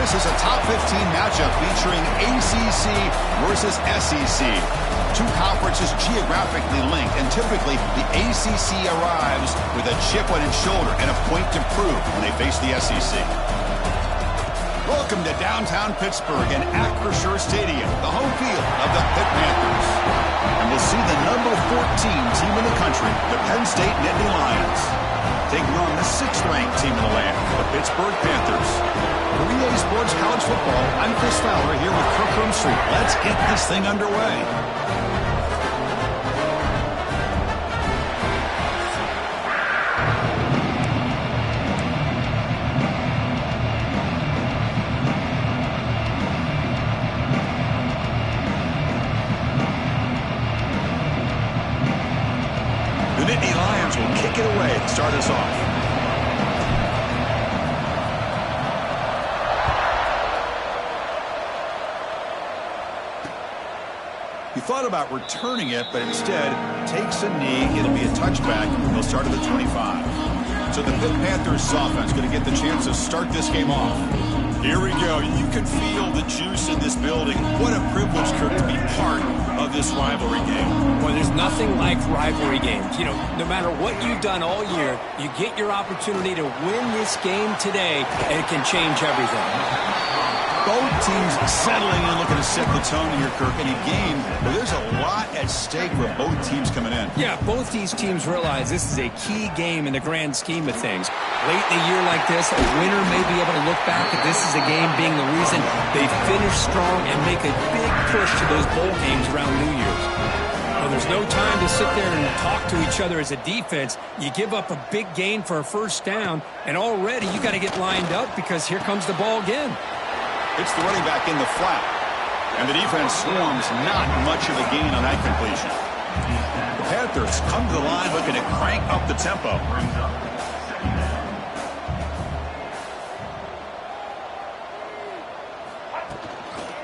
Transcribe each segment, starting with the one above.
This is a top 15 matchup featuring ACC versus SEC. Two conferences geographically linked, and typically the ACC arrives with a chip on its shoulder and a point to prove when they face the SEC. Welcome to downtown Pittsburgh and Acrisure Stadium, the home field of the Pitt Panthers. And we'll see the number 14 team in the country, the Penn State Nittany Lions, taking on the 6th-ranked team in the land, the Pittsburgh Panthers. For EA Sports College Football, I'm Chris Fowler here with Kirk Street. Let's get this thing underway. The Nittany Lions will kick it away to start us off. He thought about returning it, but instead takes a knee. It'll be a touchback. He'll start at the 25. So the Pitt Panthers offense going to get the chance to start this game off. Here we go. You can feel the juice in this building. What a privilege, Kirk, to be part of this rivalry game. Well, there's nothing like rivalry games. You know, no matter what you've done all year, you get your opportunity to win this game today, and it can change everything. Both teams settling in, looking to set the tone here, Kirk, in a game where there's a lot at stake for both teams coming in. Yeah, both these teams realize this is a key game in the grand scheme of things. Late in a year like this, a winner may be able to look back at this as a game being the reason they finish strong and make a big push to those bowl games around New Year's. Well, there's no time to sit there and talk to each other as a defense. You give up a big gain for a first down, and already you got to get lined up because here comes the ball again. It's the running back in the flat. And the defense swarms, not much of a gain on that completion. The Panthers come to the line looking to crank up the tempo.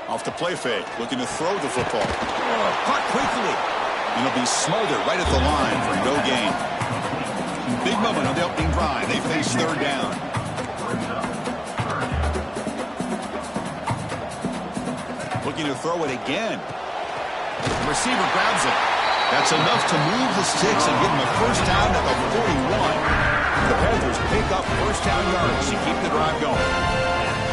Off the play fake, looking to throw the football. Caught quickly. And it'll be smothered right at the line for no gain. Big moment on the opening drive. They face third down. Looking to throw it again. The receiver grabs it. That's enough to move the sticks and give him a first down at the 41. The Panthers pick up first down yards to keep the drive going.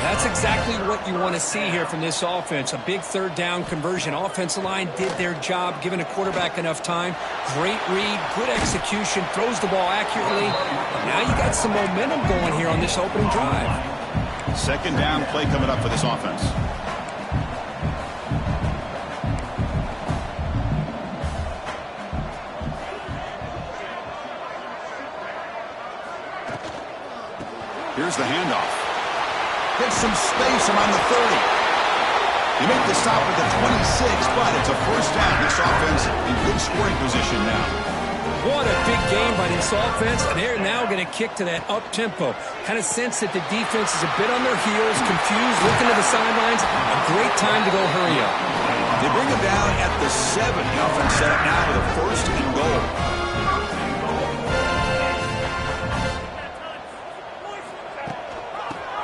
That's exactly what you want to see here from this offense. A big third down conversion. Offensive line did their job, giving a quarterback enough time. Great read, good execution, throws the ball accurately. Now you got some momentum going here on this opening drive. Second down play coming up for this offense. Here's the handoff. Gets some space around the 30. You make the stop at the 26, but it's a first down. This offense in good scoring position now. What a big game by this offense, and they're now going to kick to that up-tempo. Kind of sense that the defense is a bit on their heels, confused, looking to the sidelines. A great time to go hurry up. They bring him down at the 7. The offense set up now with a first and goal.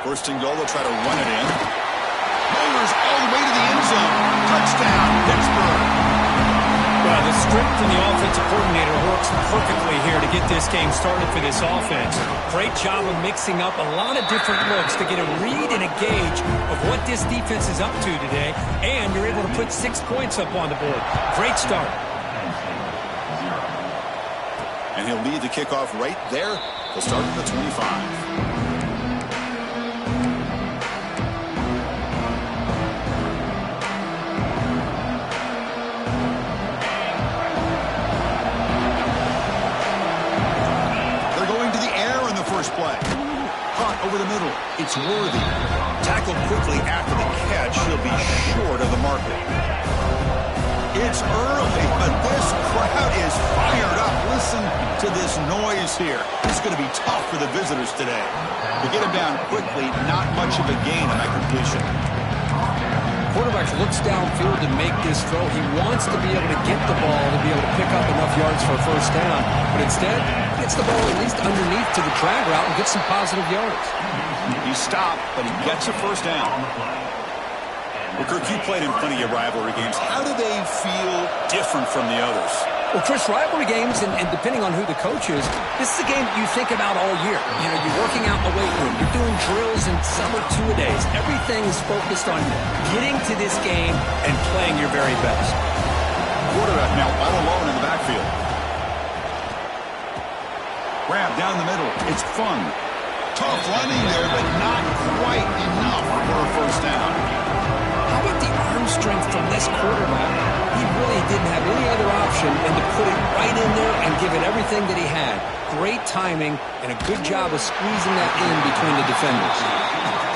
First and goal, they'll try to run it in. Boulders all the way to the end zone. Touchdown, Pittsburgh. Well, the script from the offensive coordinator works perfectly here to get this game started for this offense. Great job of mixing up a lot of different looks to get a read and a gauge of what this defense is up to today, and you're able to put 6 points up on the board. Great start. And he'll lead the kickoff right there. They'll start at the 25. Play. Caught over the middle. It's Worthy. Tackled quickly after the catch. He'll be short of the marker. It's early, but this crowd is fired up. Listen to this noise here. This is going to be tough for the visitors today. To get him down quickly, not much of a gain on that completion. Quarterback looks downfield to make this throw. He wants to be able to get the ball to be able to pick up enough yards for a first down. But instead, gets the ball at least underneath to the drag route and gets some positive yards. He stopped, but he gets a first down. Well, Kirk, you played in plenty of rivalry games. How do they feel different from the others? Well, Chris, rivalry games, and depending on who the coach is, this is a game you think about all year. You know, you're working out in the weight room. You're doing drills and some are two-a-days. Everything is focused on getting to this game and playing your very best. Quarterback now all alone in the backfield. Grab down the middle. It's fun. Tough running there, but not quite enough for a first down. How about the arm strength from this quarterback? He really didn't have any other option than to put it right in there and give it everything that he had. Great timing and a good job of squeezing that in between the defenders.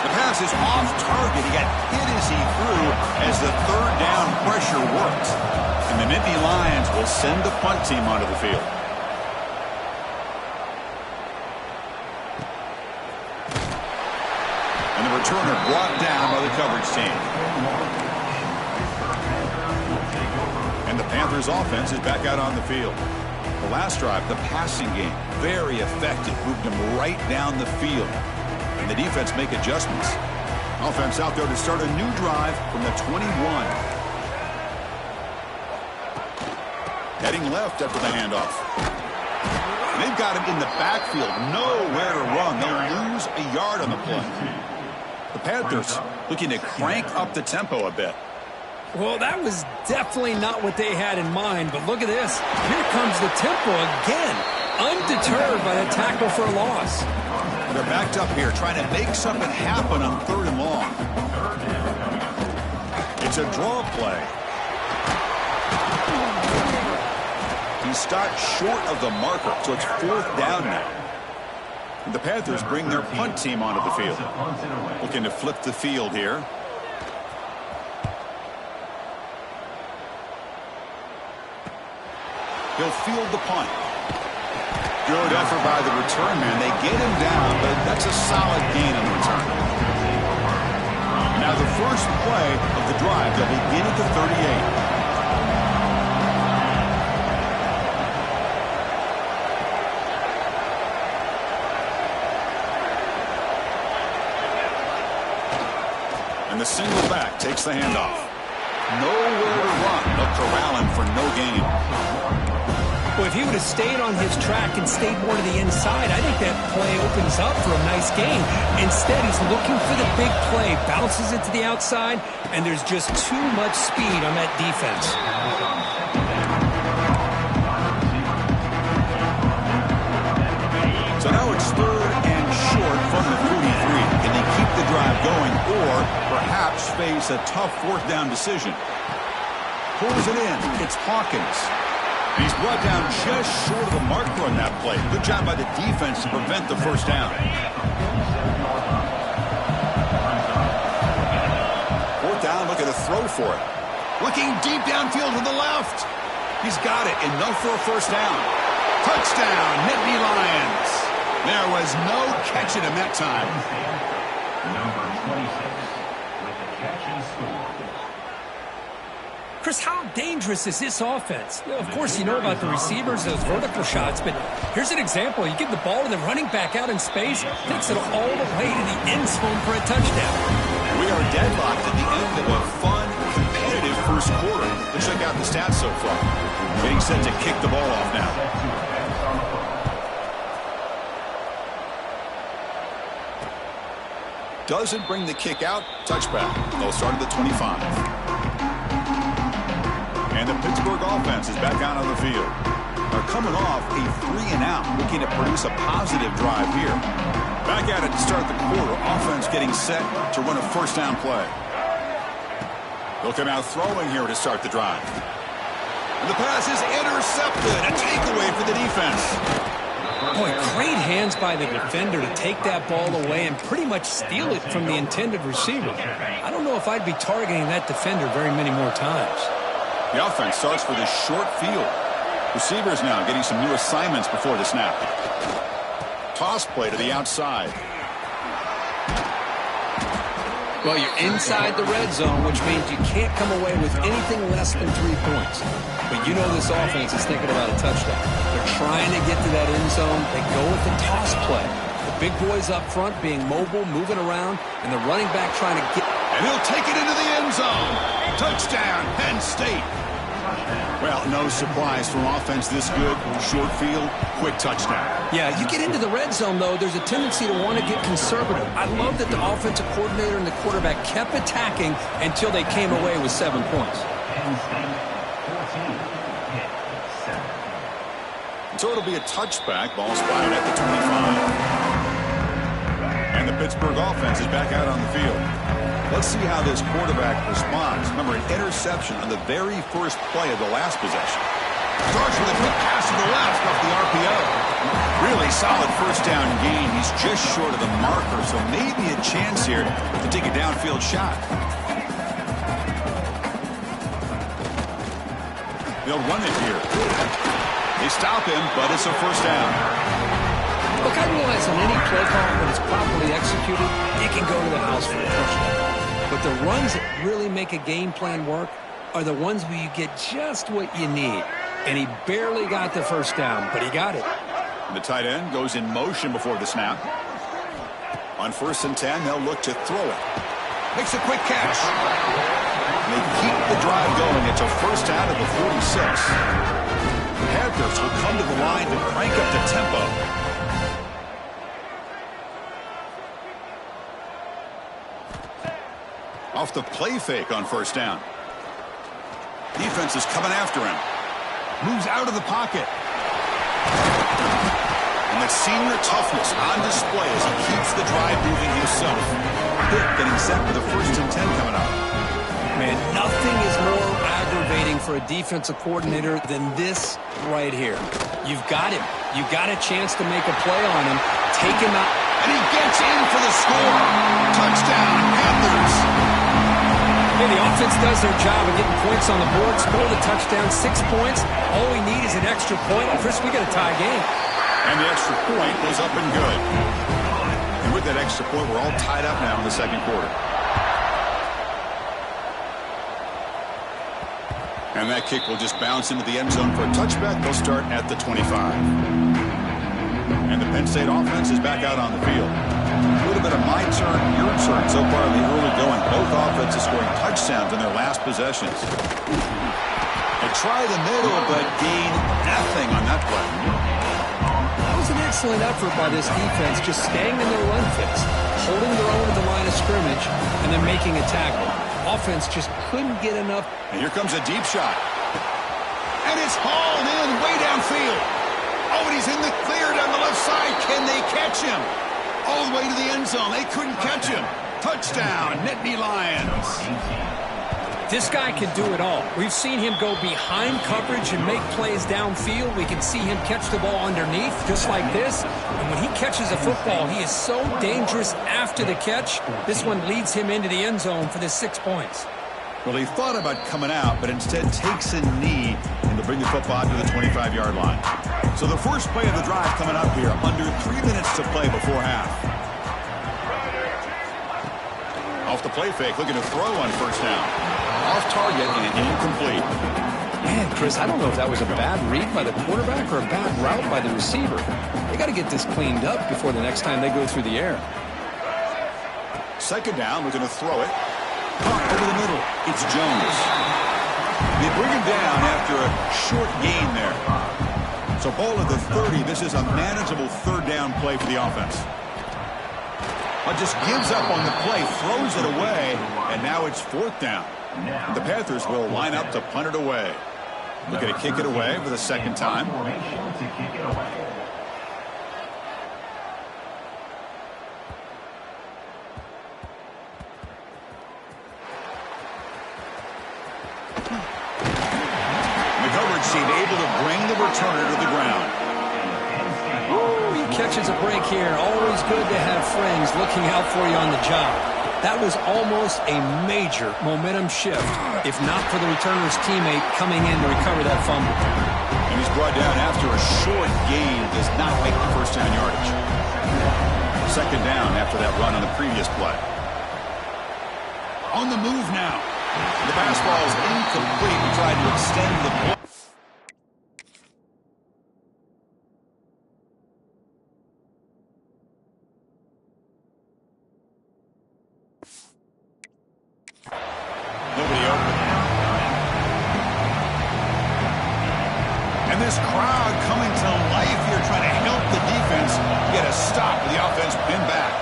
The pass is off target. He got hit as he threw as the third down pressure worked. And the Nittany Lions will send the punt team onto the field. And the returner brought down by the coverage team. And the Panthers offense is back out on the field. The last drive, the passing game, very effective. Moved them right down the field. And the defense make adjustments. Offense out there to start a new drive from the 21. Heading left after the handoff. They've got him in the backfield. Nowhere to run. They'll lose a yard on the play. The Panthers looking to crank up the tempo a bit. Well, that was definitely not what they had in mind, but look at this. Here comes the tempo again. Undeterred by the tackle for a loss. They're backed up here trying to make something happen on 3rd and long. It's a draw play. He stopped short of the marker, so it's 4th down now. And the Panthers bring their punt team onto the field. Looking to flip the field here. He'll field the punt. Good effort by the return man. They get him down, but that's a solid gain on the return. Now the first play of the drive, they'll begin at the 38. And the single back takes the handoff. Nowhere to run. They'll corral him for no gain. Well, if he would have stayed on his track and stayed more to the inside, I think that play opens up for a nice gain. Instead, he's looking for the big play, bounces it to the outside, and there's just too much speed on that defense. So now it's 3rd and short from the 43. Can they keep the drive going or perhaps face a tough 4th down decision? Pulls it in. It's Hawkins. And he's brought down just short of the marker on that play. Good job by the defense to prevent the first down. 4th down, looking to throw for it. Looking deep downfield to the left. He's got it. Enough for a first down. Touchdown, Nittany Lions. There was no catching him that time. Number 26 with the catch and score. Chris, how dangerous is this offense? Of course, you know about the receivers, those vertical shots, but here's an example. You give the ball to the running back out in space, takes it all the way to the end zone for a touchdown. We are deadlocked at the end of a fun, competitive first quarter. Let's check out the stats so far. Getting set to kick the ball off now. Doesn't bring the kick out. Touchback. They'll start at the 25. And the Pittsburgh offense is back out on the field. They're coming off a 3-and-out, looking to produce a positive drive here. Back at it to start the quarter. Offense getting set to run a first down play. They'll come out throwing here to start the drive. And the pass is intercepted. A takeaway for the defense. Boy, great hands by the defender to take that ball away and pretty much steal it from the intended receiver. I don't know if I'd be targeting that defender very many more times. The offense starts for the short field. Receivers now getting some new assignments before the snap. Toss play to the outside. Well, you're inside the red zone, which means you can't come away with anything less than 3 points. But you know this offense is thinking about a touchdown. They're trying to get to that end zone. They go with the toss play. The Big boys up front being mobile, moving around, and the running back trying to get... And he'll take it into the end zone. Touchdown, Penn State. Well, no surprise from offense this good. Short field, quick touchdown. Yeah, you get into the red zone, though, there's a tendency to want to get conservative. I love that the offensive coordinator and the quarterback kept attacking until they came away with 7 points. Penn State 14, Pitt 7. So it'll be a touchback. Ball spotted at the 25. And the Pittsburgh offense is back out on the field. Let's see how this quarterback responds. Remember, an interception on the very first play of the last possession. Starts with a quick pass to the left off the RPO. Really solid first down gain. He's just short of the marker, so maybe a chance here to take a downfield shot. They'll run it here. They stop him, but it's a first down. Look, I realize on any play call, when it's properly executed, it can go to the house for a touchdown. But the runs that really make a game plan work are the ones where you get just what you need. And he barely got the first down, but he got it. The tight end goes in motion before the snap. On 1st and 10, they'll look to throw it. Makes a quick catch. They keep the drive going. It's a first down at the 46. The Panthers will come to the line to crank up the tempo. Off the play fake on first down. Defense is coming after him. Moves out of the pocket. And the senior toughness on display as he keeps the drive moving himself. Pitt getting set for the 1st and 10 coming up. Man, nothing is more aggravating for a defensive coordinator than this right here. You've got him. You've got a chance to make a play on him. Take him out. And he gets in for the score. Touchdown, Panthers. Hey, the offense does their job of getting points on the board. Score the touchdown, 6 points. All we need is an extra point. Chris, we got a tie game. And the extra point was up and good. And with that extra point, we're all tied up now in the second quarter. And that kick will just bounce into the end zone for a touchback. They'll start at the 25. And the Penn State offense is back out on the field. A little bit of my turn, your turn so far in the early going. Both offenses scoring touchdowns in their last possessions. They try the middle, but gain nothing on that play. That was an excellent effort by this defense, just staying in their run fits, holding their own at the line of scrimmage, and then making a tackle. Offense just couldn't get enough. And here comes a deep shot. And it's hauled in way downfield. Oh, and he's in the clear down the left side. Can they catch him? All the way to the end zone. They couldn't catch him. Touchdown, Nittany Lions. This guy can do it all. We've seen him go behind coverage and make plays downfield. We can see him catch the ball underneath, just like this. And when he catches a football, he is so dangerous after the catch. This one leads him into the end zone for the 6 points. Well, he thought about coming out, but instead takes a knee and to bring the football to the 25-yard line. So the first play of the drive coming up here, under 3 minutes to play before half. Off the play fake, looking to throw on first down. Off target and incomplete. Man, Chris, I don't know if that was a bad read by the quarterback or a bad route by the receiver. They got to get this cleaned up before the next time they go through the air. Second down, looking to throw it. Caught over the middle. It's Jones. They bring him down after a short gain there. So ball at the 30. This is a manageable third down play for the offense. But just gives up on the play, throws it away, and now it's 4th down. The Panthers will line up to punt it away. Looking to kick it away for the second time. The coverage team able to bring the returner to the ground. Ooh, he catches a break here. Always good to have friends looking out for you on the job. That was almost a major momentum shift, if not for the returner's teammate coming in to recover that fumble. And he's brought down after a short gain, does not make the first down yardage. Second down after that run on the previous play. On the move now. The pass ball is incomplete. We tried to extend the play. Nobody open. And this crowd coming to life here, trying to help the defense get a stop with the offense pinned back.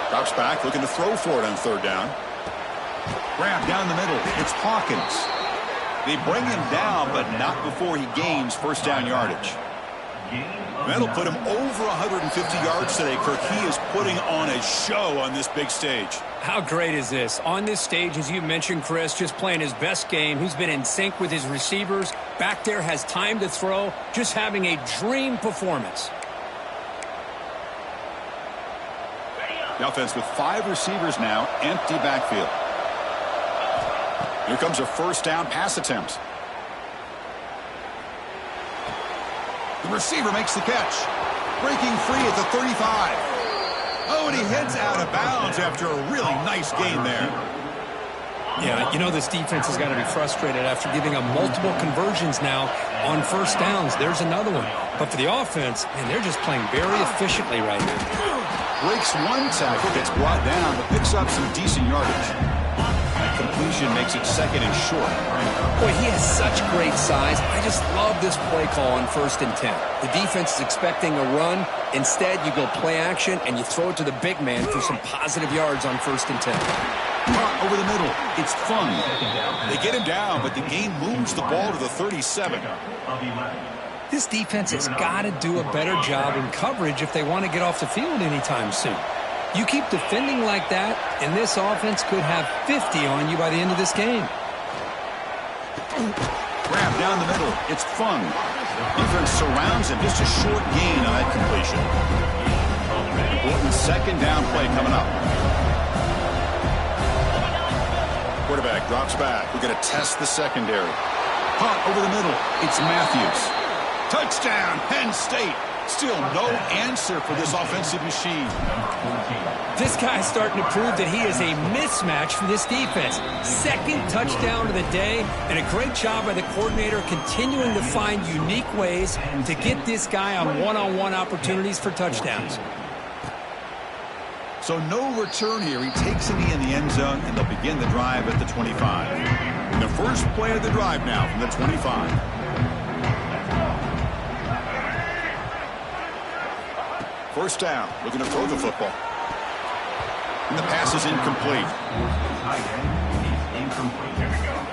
Drops back, looking to throw for it on third down. Grab down the middle. It's Hawkins. They bring him down, but not before he gains first down yardage. That'll put him over 150 yards today, Kirk. He is putting on a show on this big stage. How great is this? On this stage, as you mentioned, Chris, just playing his best game. He's been in sync with his receivers. Back there, has time to throw. Just having a dream performance. The offense with 5 receivers now, empty backfield. Here comes a first down pass attempt. The receiver makes the catch. Breaking free at the 35. Oh, and he heads out of bounds after a really nice gain there. Yeah, you know this defense has got to be frustrated after giving up multiple conversions now on first downs. There's another one. But for the offense, man, they're just playing very efficiently right now. Breaks one tackle, gets brought down, but picks up some decent yardage. Completion makes it second and short. Boy, he has such great size. I just love this play call on 1st and 10. The defense is expecting a run. Instead, you go play action, and you throw it to the big man for some positive yards on 1st and 10. Over the middle. It's Fung. They get him down, but the gain moves the ball to the 37. This defense has got to do a better job in coverage if they want to get off the field anytime soon. You keep defending like that, and this offense could have 50 on you by the end of this game. Grab down the middle. It's Fung. Defense surrounds him. Just a short gain on that completion. Important second down play coming up. Quarterback drops back. We're going to test the secondary. Punt over the middle. It's Matthews. Touchdown, Penn State. Still no answer for this offensive machine. This guy's starting to prove that he is a mismatch for this defense. Second touchdown of the day, and a great job by the coordinator continuing to find unique ways to get this guy on one-on-one opportunities for touchdowns. So no return here. He takes it in the end zone, and they'll begin the drive at the 25. And the first play of the drive now from the 25. First down, looking to throw the football. And the pass is incomplete.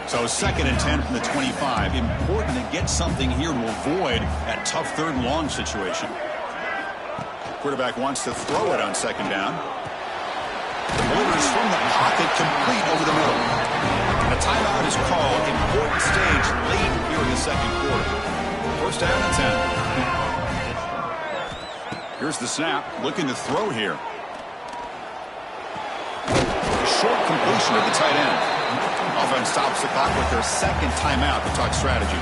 So 2nd and 10 from the 25. Important to get something here to avoid that tough 3rd and long situation. Quarterback wants to throw it on 2nd down. Boulders from the pocket, complete over the middle. And a timeout is called. Important stage late here in the 2nd quarter. First down and 10. Here's the snap, looking to throw here. Short completion of the tight end. Offense stops the clock with their 2nd timeout to talk strategy.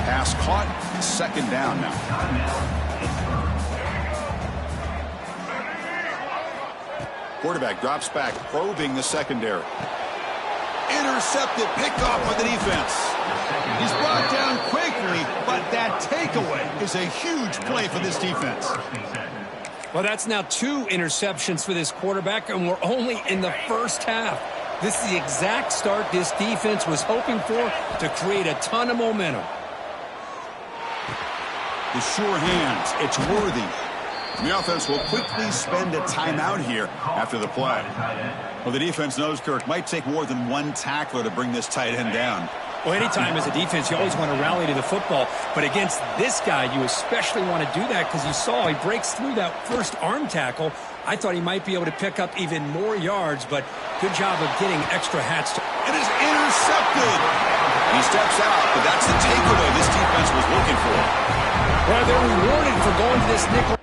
Pass caught, 2nd down now. Quarterback drops back, probing the secondary. Intercepted, picked off by the defense. He's brought down quickly, but that takeaway is a huge play for this defense. Well, that's now 2 interceptions for this quarterback, and we're only in the first half. This is the exact start this defense was hoping for to create a ton of momentum. The sure hands, it's worthy. The offense will quickly spend a timeout here after the play. Well, the defense knows, Kirk, might take more than one tackler to bring this tight end down. Well, anytime as a defense, you always want to rally to the football. But against this guy, you especially want to do that because you saw he breaks through that first arm tackle. I thought he might be able to pick up even more yards, but good job of getting extra hats. It is intercepted. He steps out, but that's the takeaway this defense was looking for. Well, they're rewarded for going to this nickel.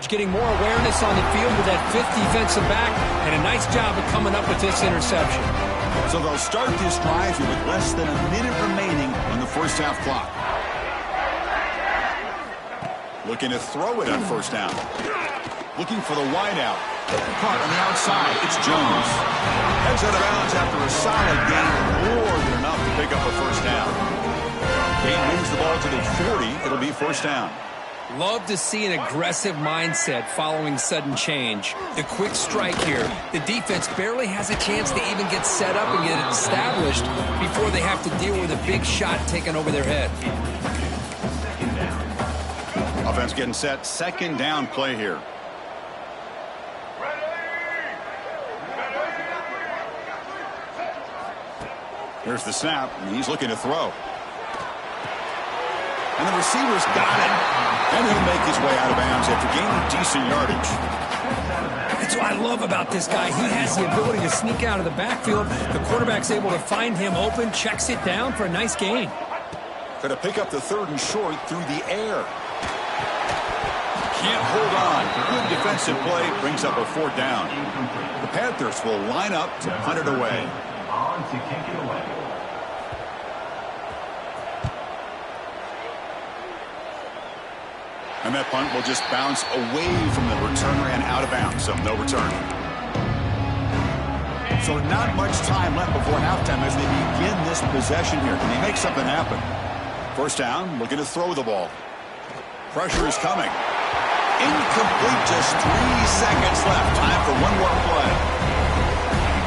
Getting more awareness on the field with that 5th defensive back, and a nice job of coming up with this interception. So they'll start this drive here with less than a minute remaining on the first half clock. Looking to throw it on first down. Looking for the wide out. Caught on the outside. It's Jones. Heads out of bounds after a solid gain, more than enough to pick up a first down. Gain moves the ball to the 40. It'll be first down. Love to see an aggressive mindset following sudden change. The quick strike here. The defense barely has a chance to even get set up and get it established before they have to deal with a big shot taken over their head. Offense getting set. Second down play here. Here's the snap, and he's looking to throw. And the receiver's got it. And he'll make his way out of bounds after gaining decent yardage. That's what I love about this guy. He has the ability to sneak out of the backfield. The quarterback's able to find him open, checks it down for a nice gain. Going to pick up the third and short through the air. Can't hold on. Good defensive play brings up a fourth down. The Panthers will line up to punt it away. On to kick it away. And that punt will just bounce away from the returner and out of bounds, so no return. So not much time left before halftime as they begin this possession here. Can they make something happen? First down, looking to throw the ball. Pressure is coming. Incomplete, just 3 seconds left. Time for one more play.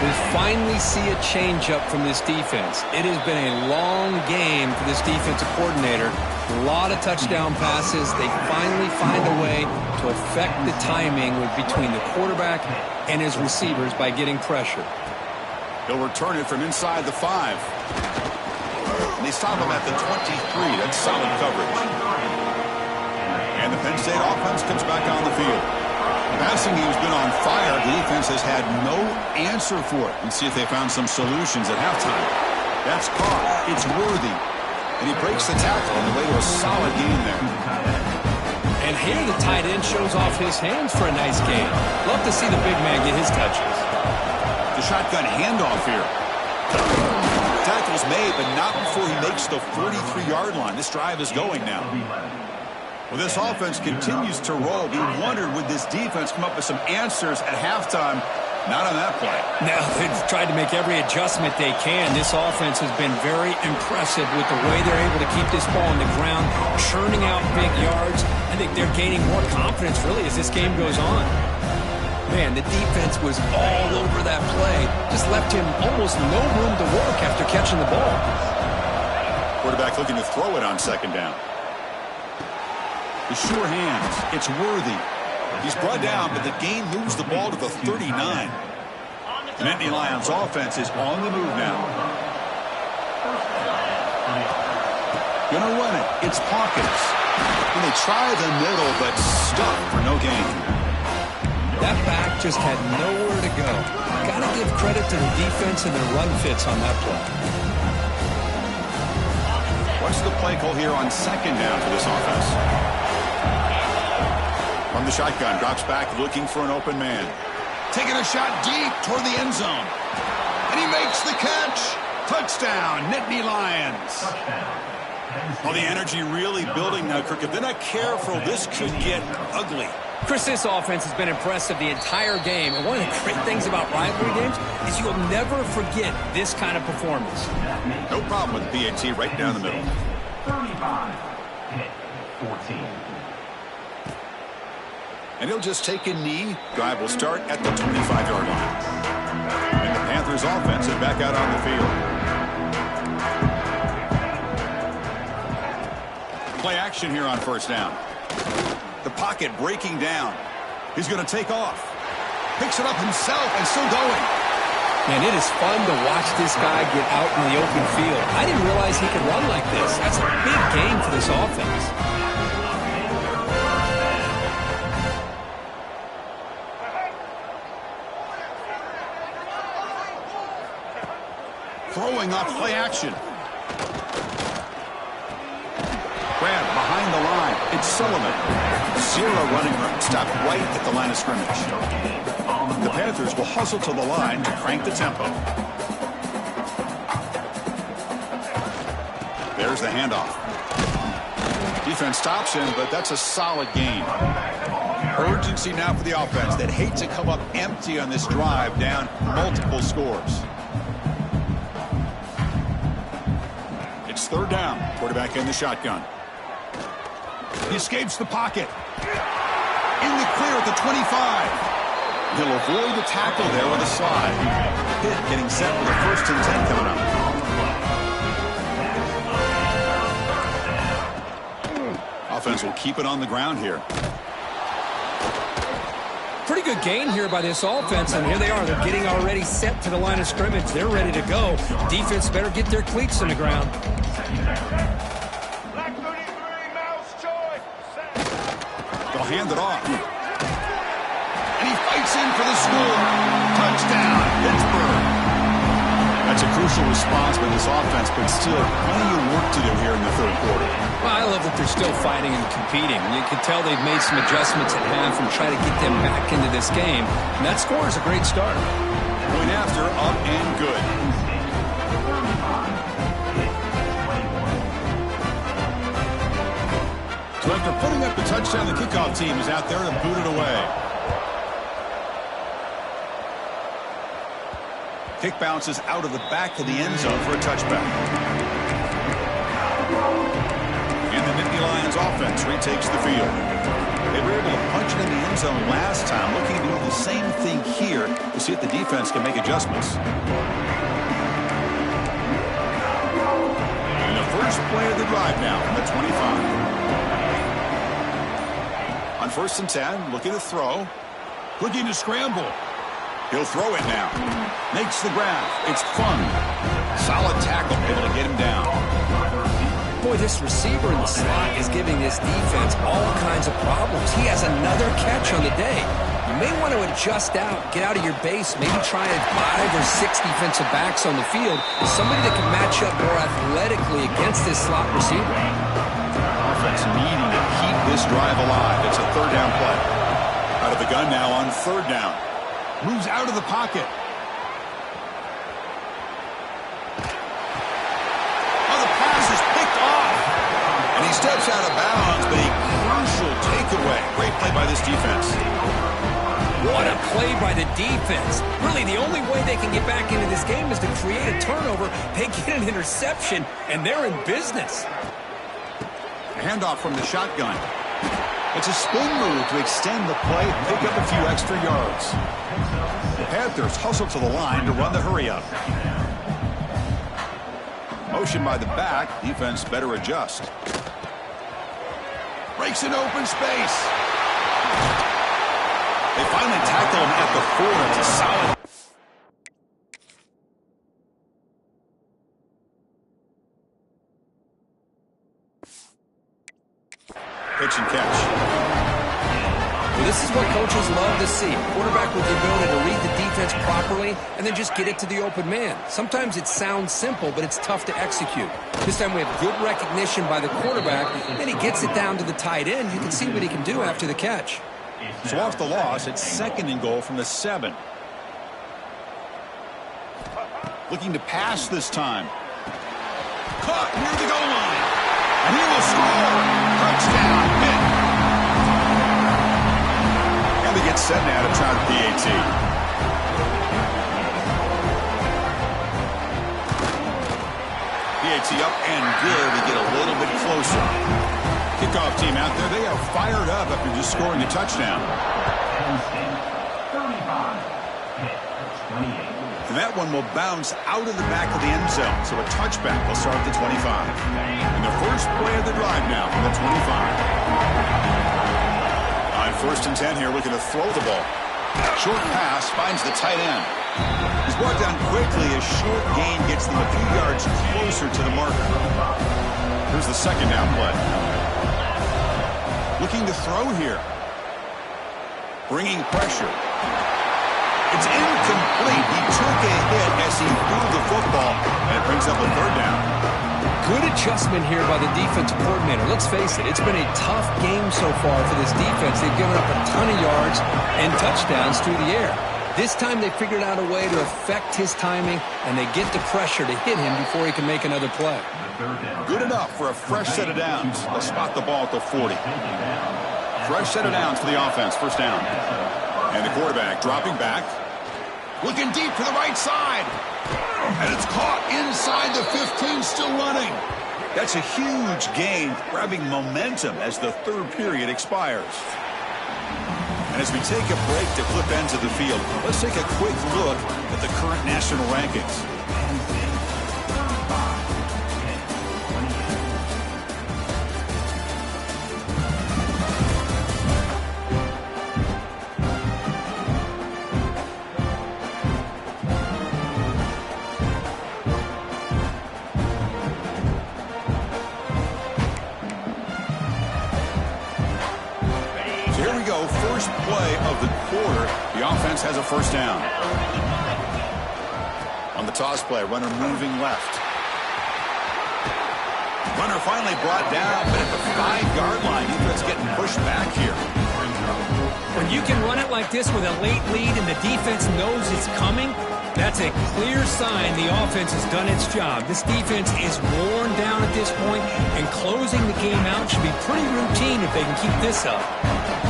We finally see a change-up from this defense. It has been a long game for this defensive coordinator. A lot of touchdown passes. They finally find a way to affect the timing between the quarterback and his receivers by getting pressure. He'll return it from inside the 5. And they stop him at the 23. That's solid coverage. And the Penn State offense comes back on the field. The passing game's been on fire. The defense has had no answer for it. Let's see if they found some solutions at halftime. That's caught. It's Worthy. And he breaks the tackle on the way to a solid game there. And here the tight end shows off his hands for a nice gain. Love to see the big man get his touches. The shotgun handoff here. Tackle's made, but not before he makes the 43-yard line. This drive is going now. Well, this offense continues to roll. We wondered, would this defense come up with some answers at halftime? Not on that play. No, they've tried to make every adjustment they can. This offense has been very impressive with the way they're able to keep this ball on the ground, churning out big yards. I think they're gaining more confidence, really, as this game goes on. Man, the defense was all over that play. Just left him almost no room to work after catching the ball. Quarterback looking to throw it on second down. The sure hands. It's Worthy. He's brought down, but the gain moves the ball to the 39. The Nittany Lions offense is on the move now. Gonna run it. It's Hawkins. And they try the middle, but stuck for no gain. That back just had nowhere to go. Gotta give credit to the defense and their run fits on that play. What's the play call here on second down for this offense? From the shotgun, drops back looking for an open man. Taking a shot deep toward the end zone. And he makes the catch. Touchdown, Nittany Lions. Well, the energy really building now, Kirk. If they're not careful, this could get ugly. Chris, this offense has been impressive the entire game. And one of the great things about rivalry games is you'll never forget this kind of performance. No problem with the PAT right down the middle. 35, Pitt, 14. And he'll just take a knee. Drive will start at the 25-yard line. And the Panthers offense is back out on the field. Play action here on first down. The pocket breaking down. He's going to take off. Picks it up himself and still going. Man, it is fun to watch this guy get out in the open field. I didn't realize he could run like this. That's a big game for this offense. Throwing off play action. Grab behind the line. It's Sullivan. Zero running room. Stopped right at the line of scrimmage. The Panthers will hustle to the line to crank the tempo. There's the handoff. Defense stops him, but that's a solid gain. Urgency now for the offense that hate to come up empty on this drive, down multiple scores. It's third down. Quarterback in the shotgun. He escapes the pocket. In the clear at the 25. He'll avoid the tackle there with a slide. Pitt getting set for the 1st and 10 coming up. Offense will keep it on the ground here. Pretty good gain here by this offense, and here they are. They're getting already set to the line of scrimmage. They're ready to go. Defense better get their cleats in the ground. They'll hand it off. And he fights in for the score. Touchdown, Pittsburgh. That's a crucial response by this offense, but still plenty of work to do here in the third quarter. Well, I love that they're still fighting and competing. You can tell they've made some adjustments at half and try to get them back into this game. And that score is a great start. Point after, up and good. So after putting up the touchdown, the kickoff team is out there to boot it away. Kick bounces out of the back of the end zone for a touchback. And the Nittany Lions offense retakes the field. They were able to punch it in the end zone last time, looking to do the same thing here to see if the defense can make adjustments. And the first play of the drive now from the 25. On 1st and 10, looking to throw. Looking to scramble. He'll throw it now. Makes the grab. It's fun. Solid tackle, able to get him down. Boy, this receiver in the slot is giving this defense all kinds of problems. He has another catch on the day. You may want to adjust out, get out of your base, maybe try 5 or 6 defensive backs on the field. Somebody that can match up more athletically against this slot receiver. Offense needing to keep this drive alive. It's a third down play. Out of the gun now on third down. Moves out of the pocket. Oh, the pass is picked off. And he steps out of bounds, but a crucial takeaway. Great play by this defense. What a play by the defense. Really, the only way they can get back into this game is to create a turnover. They get an interception, and they're in business. A handoff from the shotgun. It's a spin move to extend the play and pick up a few extra yards. The Panthers hustle to the line to run the hurry-up. Motion by the back. Defense better adjust. Breaks an open space. They finally tackle him at the 4. It's a solid. Pitch and catch. Well, this is what coaches love to see. A quarterback with the ability to read the defense properly and then just get it to the open man. Sometimes it sounds simple, but it's tough to execute. This time we have good recognition by the quarterback, and he gets it down to the tight end. You can see what he can do after the catch. So off the loss, it's 2nd and goal from the 7. Looking to pass this time. Caught near the goal line. And he will score. Touchdown, Pitt. And they get set now to try the PAT. PAT up and good. They get a little bit closer. Kickoff team out there. They are fired up after just scoring a touchdown. Penn State, 35. Pitt, 28. And that one will bounce out of the back of the end zone. So a touchback will start at the 25. And the first play of the drive now from the 25. On 1st and 10 here, looking to throw the ball. Short pass finds the tight end. He's brought down quickly as short gain gets them a few yards closer to the marker. Here's the 2nd down play. Looking to throw here. Bringing pressure. It's incomplete. He took a hit as he threw the football, and it brings up a 3rd down. Good adjustment here by the defensive coordinator. Let's face it, it's been a tough game so far for this defense. They've given up a ton of yards and touchdowns through the air. This time they figured out a way to affect his timing, and they get the pressure to hit him before he can make another play. Good enough for a fresh set of downs. They'll spot the ball at the 40. Fresh set of downs for the offense. First down. And the quarterback dropping back. Looking deep to the right side. And it's caught inside the 15, still running. That's a huge gain, grabbing momentum as the third period expires. And as we take a break to flip ends of the field, let's take a quick look at the current national rankings. First play of the quarter, the offense has a first down. On the toss play, runner moving left. Runner finally brought down, but at the 5-yard line, defense getting pushed back here. When you can run it like this with a late lead and the defense knows it's coming, that's a clear sign the offense has done its job. This defense is worn down at this point, and closing the game out should be pretty routine if they can keep this up.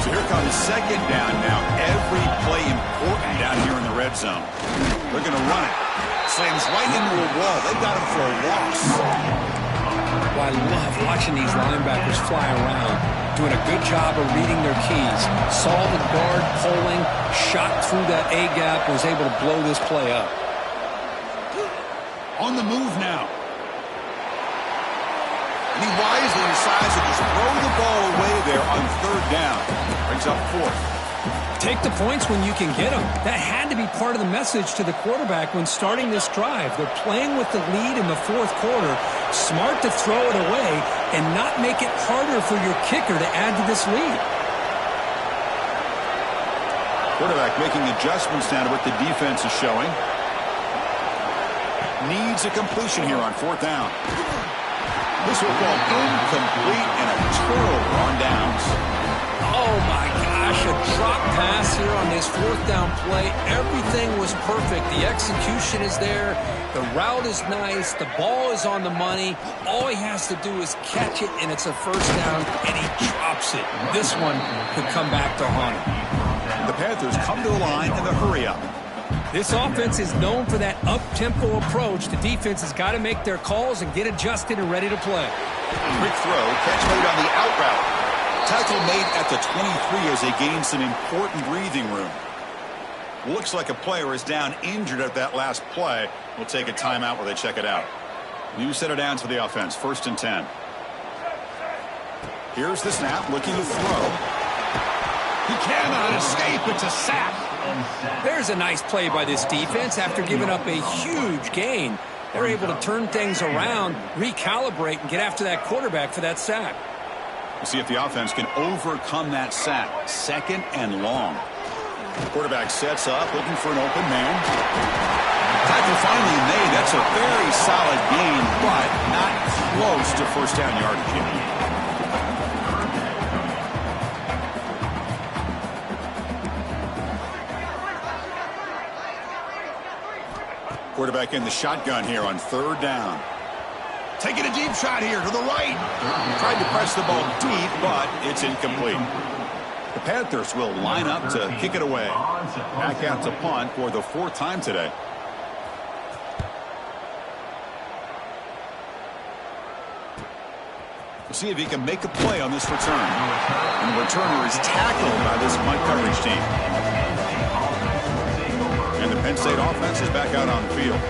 So here comes second down now. Every play important down here in the red zone. They're going to run it. Slams right into a wall. They've got him for a loss. Well, I love watching these linebackers fly around, doing a good job of reading their keys. Saw the guard pulling, shot through that A-gap, was able to blow this play up. On the move now. And he wisely decides to just throw the ball away there on third down. Brings up fourth. Take the points when you can get them. That had to be part of the message to the quarterback when starting this drive. They're playing with the lead in the fourth quarter. Smart to throw it away and not make it harder for your kicker to add to this lead. Quarterback making adjustments now to what the defense is showing. Needs a completion here on fourth down. This will fall incomplete and a turnover on downs. Oh, my gosh, a drop pass here on this fourth down play. Everything was perfect. The execution is there. The route is nice. The ball is on the money. All he has to do is catch it, and it's a first down, and he drops it. This one could come back to haunt him. The Panthers come to the line in the hurry-up. This offense is known for that up-tempo approach. The defense has got to make their calls and get adjusted and ready to play. Quick throw, catch made on the out route. Tackle made at the 23 as they gain some important breathing room. Looks like a player is down injured at that last play. We'll take a timeout while they check it out. New set of downs for the offense, 1st and 10. Here's the snap, looking to throw. He cannot escape. It's a sack. There's a nice play by this defense after giving up a huge gain. They're able to turn things around, recalibrate, and get after that quarterback for that sack. We'll see if the offense can overcome that sack. 2nd and long. Quarterback sets up, looking for an open man. Tackle finally made. That's a very solid gain, but not close to first down yardage yet. Quarterback in the shotgun here on 3rd down. Taking a deep shot here to the right. Tried to press the ball deep, but it's incomplete. The Panthers will line up to kick it away. Back out to punt for the 4th time today. We'll see if he can make a play on this return. And the returner is tackled by this punt coverage team. And the Penn State offense is back out on the field.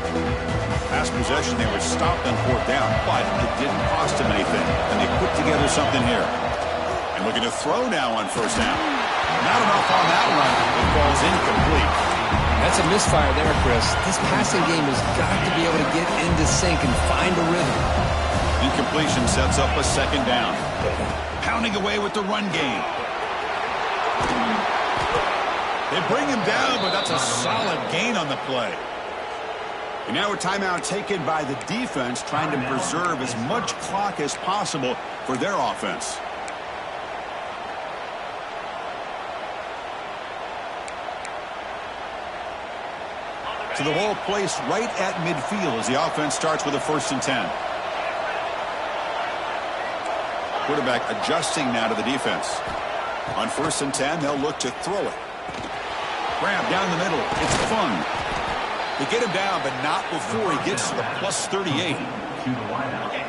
Past possession, they were stopped on 4th down, but it didn't cost them anything. And they put together something here. And looking to throw now on 1st down. Not enough on that one. It falls incomplete. That's a misfire there, Chris. This passing game has got to be able to get into sync and find a rhythm. Incompletion sets up a 2nd down. Pounding away with the run game. They bring him down, but that's a solid gain on the play. And now a timeout taken by the defense, trying to preserve as much clock as possible for their offense. So the ball placed right at midfield as the offense starts with a 1st and 10. Quarterback adjusting now to the defense. On 1st and 10, they'll look to throw it. Grab down the middle. It's Fung. They get him down, but not before he gets to the plus 38.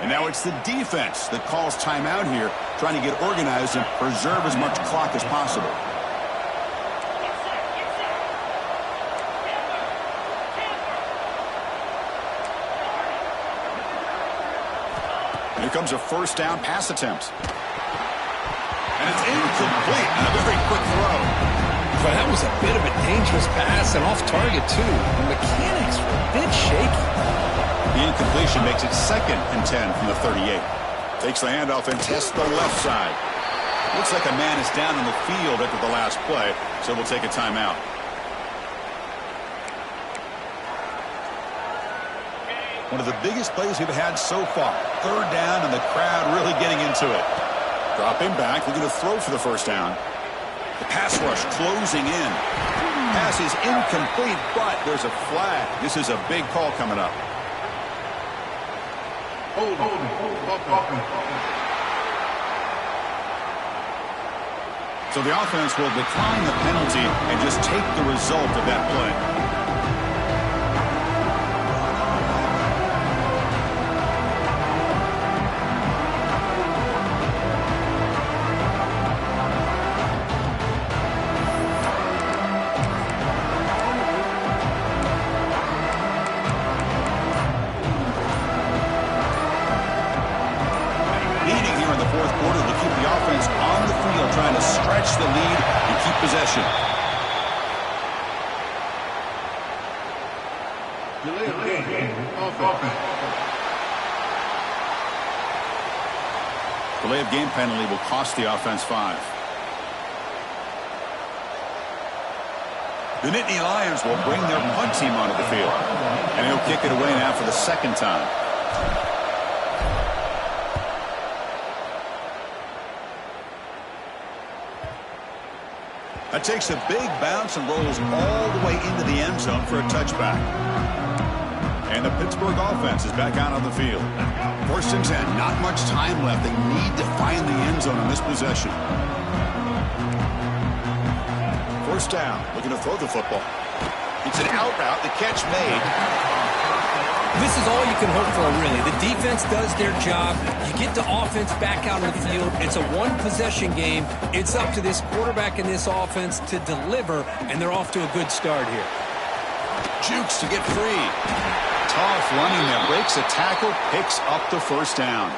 And now it's the defense that calls timeout here, trying to get organized and preserve as much clock as possible. Here comes a 1st down pass attempt. And it's incomplete on a very quick throw. Well, that was a bit of a dangerous pass and off target, too. The mechanics were a bit shaky. The incompletion makes it 2nd and 10 from the 38. Takes the handoff and tests the left side. Looks like a man is down on the field after the last play, so we'll take a timeout. One of the biggest plays we've had so far. 3rd down and the crowd really getting into it. Dropping back, looking to throw for the 1st down. The pass rush closing in. Pass is incomplete, but there's a flag. This is a big call coming up. So the offense will decline the penalty and just take the result of that play. The lead and keep possession. Delay of game penalty will cost the offense 5. The Nittany Lions will bring their punt team onto the field. And he'll kick it away now for the 2nd time. That takes a big bounce and rolls all the way into the end zone for a touchback. And the Pittsburgh offense is back out on the field. 1st and 10, not much time left. They need to find the end zone on this possession. 1st down, looking to throw the football. It's an out route, the catch made. This is all you can hope for, really. The defense does their job. You get the offense back out on the field. It's a one-possession game. It's up to this quarterback and this offense to deliver, and they're off to a good start here. Jukes to get free. Tough running there. Breaks a tackle, picks up the 1st down.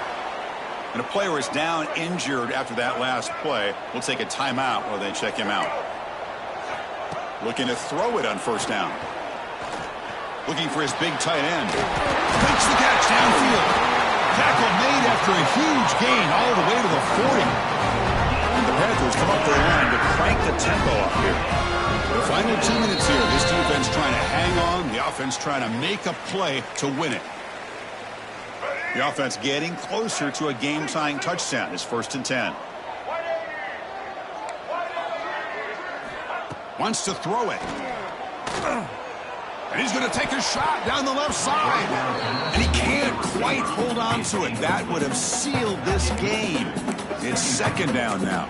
And a player is down injured after that last play. We'll take a timeout while they check him out. Looking to throw it on 1st down. Looking for his big tight end. Makes the catch downfield. Tackle made after a huge gain all the way to the 40. And the Panthers come up their line to crank the tempo up here. The final 2 minutes here. This defense trying to hang on. The offense trying to make a play to win it. The offense getting closer to a game-tying touchdown. It's 1st and 10. Wants to throw it. And he's going to take a shot down the left side. And he can't quite hold on to it. That would have sealed this game. It's 2nd down now.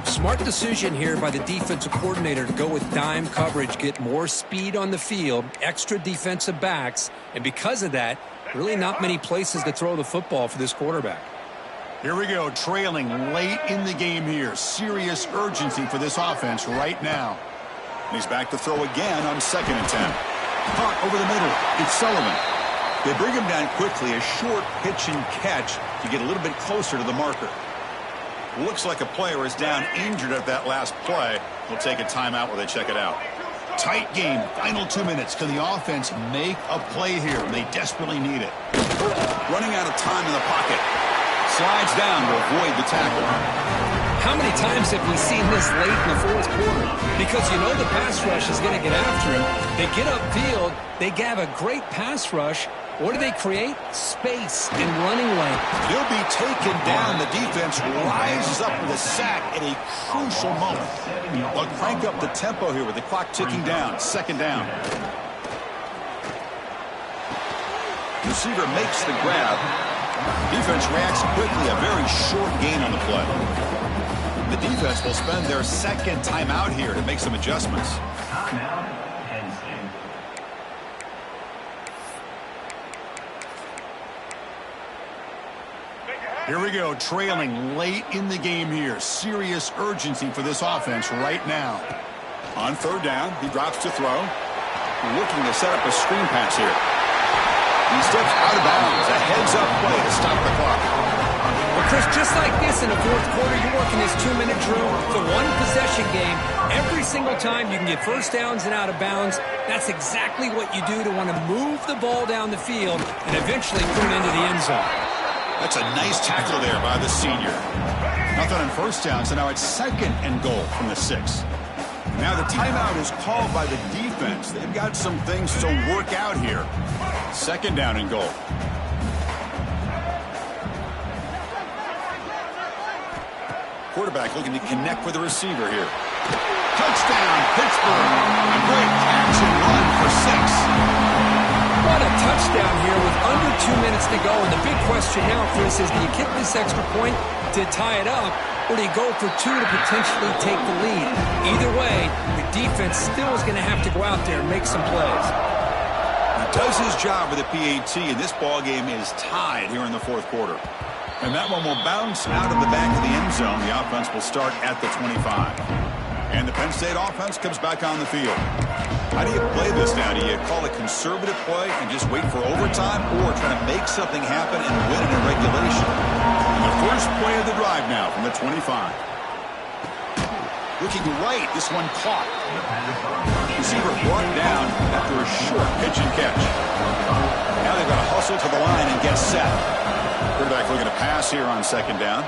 Smart decision here by the defensive coordinator to go with dime coverage, get more speed on the field, extra defensive backs, and because of that, really not many places to throw the football for this quarterback. Here we go, trailing late in the game here. Serious urgency for this offense right now. And he's back to throw again on 2nd and 10. Caught over the middle. It's Sullivan. They bring him down quickly. A short pitch and catch to get a little bit closer to the marker. Looks like a player is down injured at that last play. We'll take a timeout while they check it out. Tight game. Final 2 minutes. Can the offense make a play here? They desperately need it. Running out of time in the pocket. Slides down to avoid the tackle. How many times have we seen this late in the 4th quarter? Because you know the pass rush is going to get after him. They get upfield. They have a great pass rush. What do they create? Space and running lane. He'll be taken down. The defense rises up with a sack at a crucial moment. They'll crank up the tempo here with the clock ticking down. 2nd down. Receiver makes the grab. Defense reacts quickly. A very short gain on the play. The defense will spend their second timeout here to make some adjustments. Timeout, Penn State. Here we go, trailing late in the game here. Serious urgency for this offense right now. On third down, he drops to throw. Looking to set up a screen pass here. He steps out of bounds. A heads-up play to stop the clock. Well, Chris, just like this in the fourth quarter, you're working this 2-minute drill. It's a one-possession game. Every single time you can get first downs and out of bounds, that's exactly what you do to want to move the ball down the field and eventually put it into the end zone. That's a nice tackle there by the senior. Nothing on first down, so now it's 2nd and goal from the 6. Now the timeout is called by the defense. They've got some things to work out here. 2nd down and goal. Quarterback looking to connect with the receiver here. Touchdown, Pittsburgh. A great catch and run for 6. What a touchdown here with under 2 minutes to go. And the big question now, Chris, is do you kick this extra point to tie it up, or do you go for 2 to potentially take the lead? Either way, the defense still is going to have to go out there and make some plays. He does his job with a PAT, and this ball game is tied here in the fourth quarter. And that one will bounce out of the back of the end zone. The offense will start at the 25. And the Penn State offense comes back on the field. How do you play this now? Do you call a conservative play and just wait for overtime, or try to make something happen and win it in regulation? And the first play of the drive now from the 25. Looking right, this one caught. Receiver brought down after a short pitch and catch. Now they've got to hustle to the line and get set. Quarterback looking to pass here on 2nd down.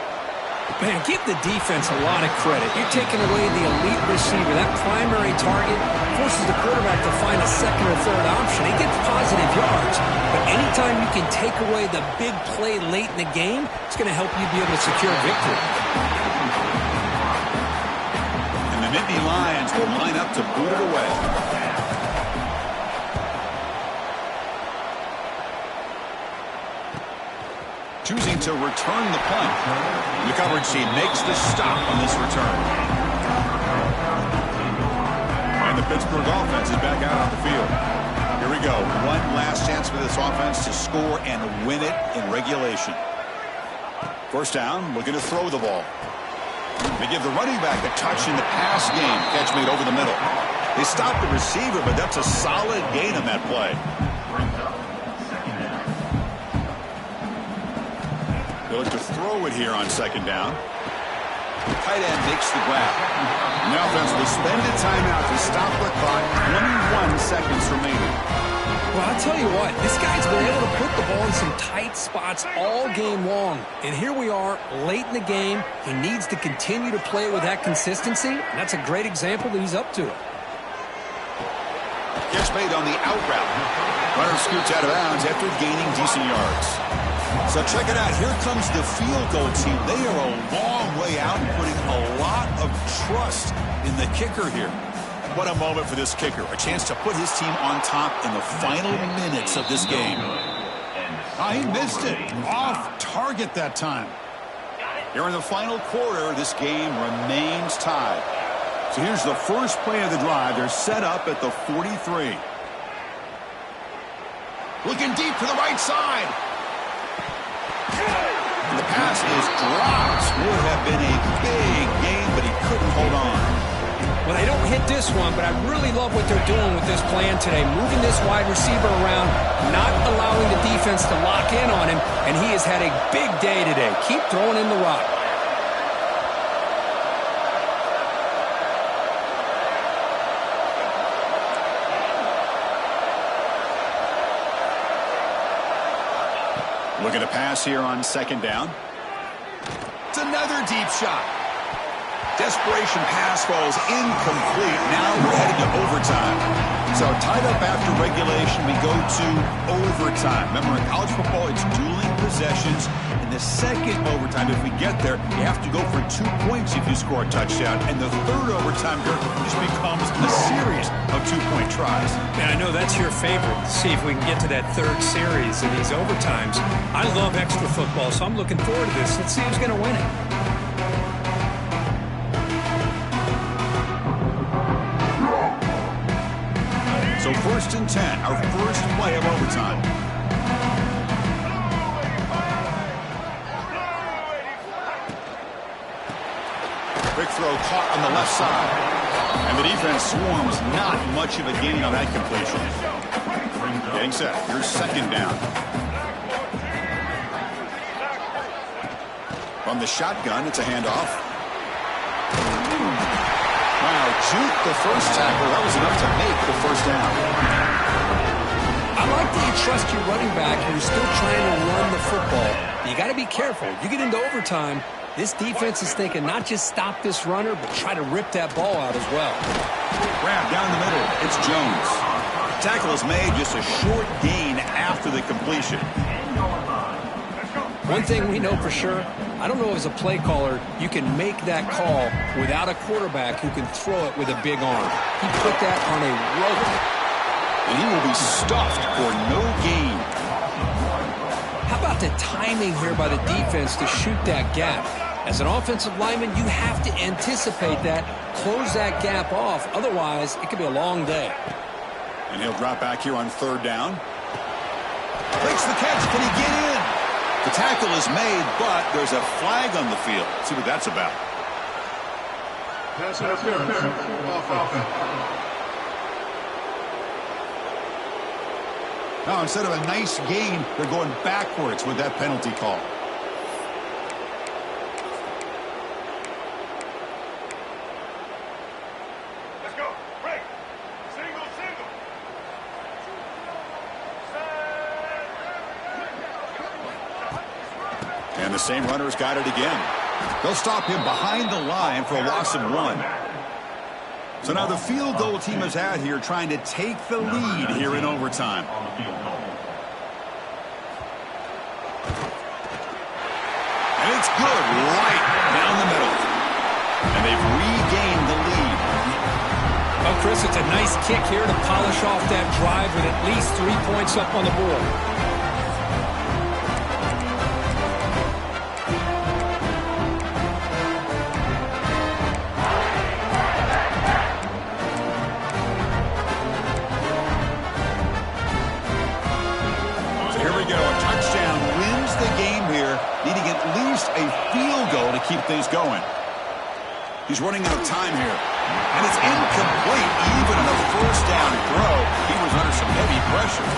Man, give the defense a lot of credit. You're taking away the elite receiver. That primary target forces the quarterback to find a 2nd or 3rd option. He gets positive yards. But anytime you can take away the big play late in the game, it's going to help you be able to secure victory. And the Nittany Lions will line up to boot it away. Choosing to return the punt. The coverage team makes the stop on this return. And the Pittsburgh offense is back out on the field. Here we go. One last chance for this offense to score and win it in regulation. First down, looking to throw the ball. They give the running back a touch in the pass game. Catch made over the middle. They stop the receiver, but that's a solid gain on that play. They look to throw it here on 2nd down. The tight end makes the grab. The offense will spend a timeout to stop the clock. 21 seconds remaining. Well, I'll tell you what, this guy's been able to put the ball in some tight spots all game long. And here we are, late in the game. He needs to continue to play with that consistency. And that's a great example that he's up to it. Catch made on the out route. Runner scoots out of bounds after gaining decent yards. So check it out. Here comes the field goal team. They are a long way out and putting a lot of trust in the kicker here. What a moment for this kicker. A chance to put his team on top in the final minutes of this game. He missed it. Off target that time. Here in the final quarter, this game remains tied. So here's the first play of the drive. They're set up at the 43. Looking deep to the right side. And the pass is dropped. Would have been a big game, but he couldn't hold on. Well, they don't hit this one, but I really love what they're doing with this plan today. Moving this wide receiver around, not allowing the defense to lock in on him, and he has had a big day today. Keep throwing in the rock. Looking to pass here on 2nd down. It's another deep shot. Desperation pass falls incomplete. Now we're headed to overtime. So tied up after regulation, we go to overtime. Remember, in college football, it's dueling possessions. possessions. In the second overtime, if we get there, you have to go for 2 points if you score a touchdown. And the third overtime, Dirk, just becomes a series of 2-point tries. Man, I know that's your favorite. See if we can get to that third series in these overtimes. I love extra football, so I'm looking forward to this. Let's see who's going to win it. So 1st and 10, our first play of overtime. Quick throw caught on the left side. And the defense swarms, not much of a gain on that completion. Getting set. Here's 2nd down. From the shotgun, it's a handoff. Wow, juke the first tackle. That was enough to make the first down. I like that you trust your running back and you're still trying to run the football. You got to be careful. You get into overtime, this defense is thinking not just stop this runner, but try to rip that ball out as well. Grab down the middle. It's Jones. Tackle is made, just a short gain after the completion. One thing we know for sure, I don't know as a play caller, you can make that call without a quarterback who can throw it with a big arm. He put that on a rope. And he will be stuffed for no gain. How about the timing here by the defense to shoot that gap? As an offensive lineman, you have to anticipate that, close that gap off. Otherwise, it could be a long day. And he'll drop back here on 3rd down. Makes the catch. Can he get in? The tackle is made, but there's a flag on the field. Let's see what that's about. Pass interference. Offense. Now, instead of a nice gain, they're going backwards with that penalty call. Let's go. Break. Single. And the same runner's got it again. They'll stop him behind the line for a loss of 1. So now the field goal team is out here trying to take the lead here in overtime. And it's good right down the middle. And they've regained the lead. Well, Chris, it's a nice kick here to polish off that drive with at least 3 points up on the board. Needing at least a field goal to keep things going. He's running out of time here. And it's incomplete even on a 1st down throw. He was under some heavy pressure.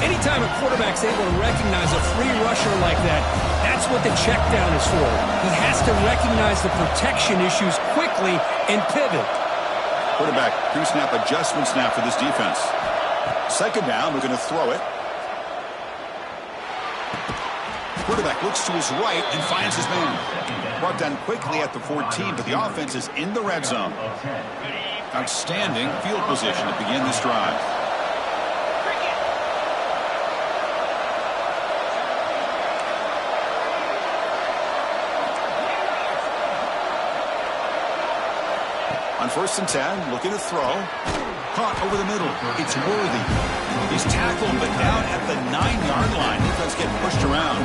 Anytime a quarterback's able to recognize a free rusher like that, that's what the check down is for. He has to recognize the protection issues quickly and pivot. Quarterback pre-snap adjustment snap for this defense. 2nd down, we're going to throw it. Quarterback looks to his right and finds his man. Brought down quickly at the 14, but the offense is in the red zone. Outstanding field position to begin this drive. On 1st and 10, looking to throw. Caught over the middle. It's Worthy. He's tackled, but down at the 9-yard line. Defense getting pushed around.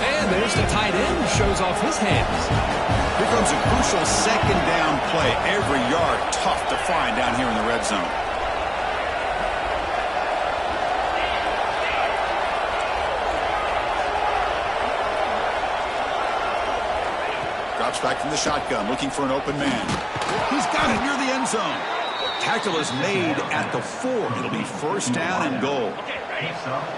And there's the tight end. Shows off his hands. Here comes a crucial 2nd down play. Every yard tough to find down here in the red zone. Drops back from the shotgun, looking for an open man. He's got it near the end zone. Tackle is made at the 4. It'll be 1st down and goal.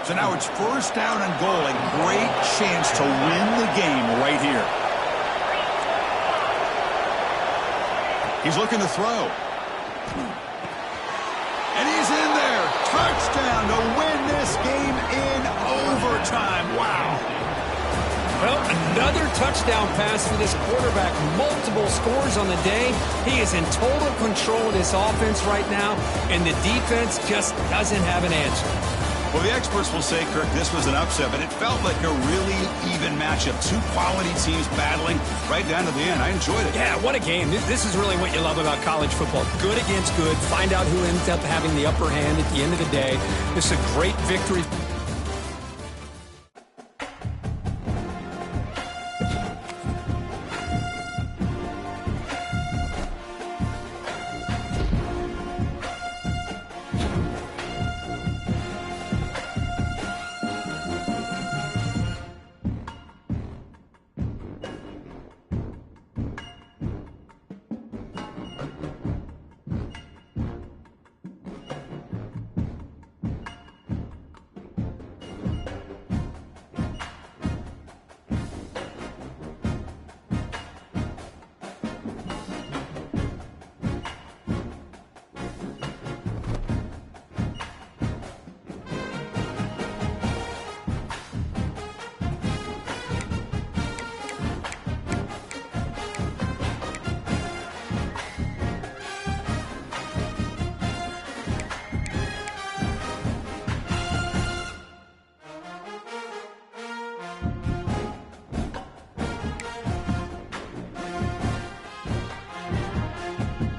So now it's 1st down and goal. A great chance to win the game right here. He's looking to throw. And he's in there. Touchdown to win this game in overtime. Wow. Well, another touchdown pass for this quarterback. Multiple scores on the day. He is in total control of this offense right now, and the defense just doesn't have an answer. Well, the experts will say, Kirk, this was an upset, but it felt like a really even matchup. Two quality teams battling right down to the end. I enjoyed it. Yeah, what a game. This is really what you love about college football. Good against good. Find out who ends up having the upper hand at the end of the day. This is a great victory.